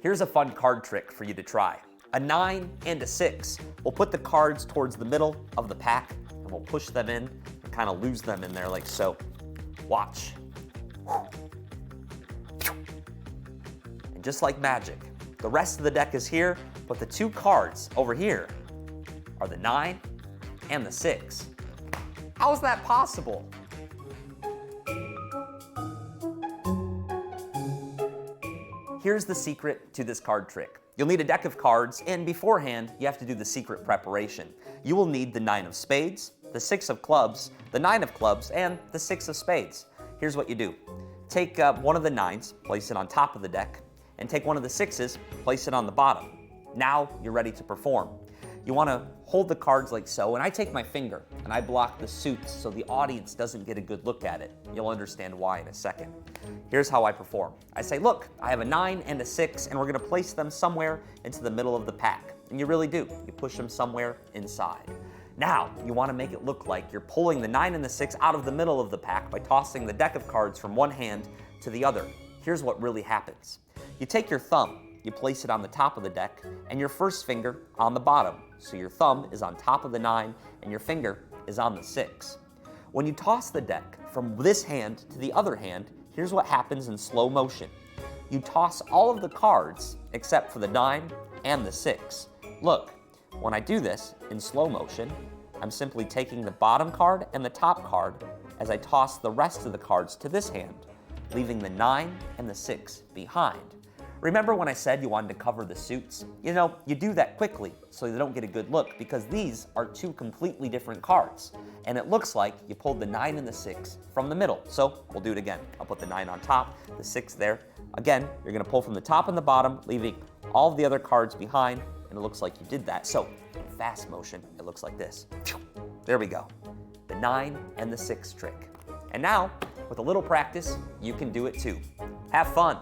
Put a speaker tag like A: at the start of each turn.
A: Here's a fun card trick for you to try. A 9 and a 6. We'll put the cards towards the middle of the pack and we'll push them in and kind of lose them in there like so. Watch. And just like magic, the rest of the deck is here, but the two cards over here are the 9 and the 6. How is that possible? Here's the secret to this card trick. You'll need a deck of cards, and beforehand, you have to do the secret preparation. You will need the 9 of spades, the 6 of clubs, the 9 of clubs, and the 6 of spades. Here's what you do. Take one of the 9s, place it on top of the deck, and take one of the 6s, place it on the bottom. Now you're ready to perform. You want to hold the cards like so, and I take my finger and I block the suits so the audience doesn't get a good look at it. You'll understand why in a second. Here's how I perform. I say, look, I have a 9 and a 6, and we're going to place them somewhere into the middle of the pack. And you really do. You push them somewhere inside. Now, you want to make it look like you're pulling the 9 and the 6 out of the middle of the pack by tossing the deck of cards from one hand to the other. Here's what really happens. You take your thumb, you place it on the top of the deck, and your first finger on the bottom. So your thumb is on top of the 9, and your finger is on the 6. When you toss the deck from this hand to the other hand, here's what happens in slow motion. You toss all of the cards except for the 9 and the 6. Look, when I do this in slow motion, I'm simply taking the bottom card and the top card as I toss the rest of the cards to this hand, leaving the 9 and the 6 behind. Remember when I said you wanted to cover the suits? You know, you do that quickly so they don't get a good look because these are two completely different cards. And it looks like you pulled the 9 and the 6 from the middle. So we'll do it again. I'll put the 9 on top, the 6 there. Again, you're gonna pull from the top and the bottom, leaving all of the other cards behind, and it looks like you did that. So in fast motion, it looks like this. There we go. The 9 and the 6 trick. And now, with a little practice, you can do it too. Have fun.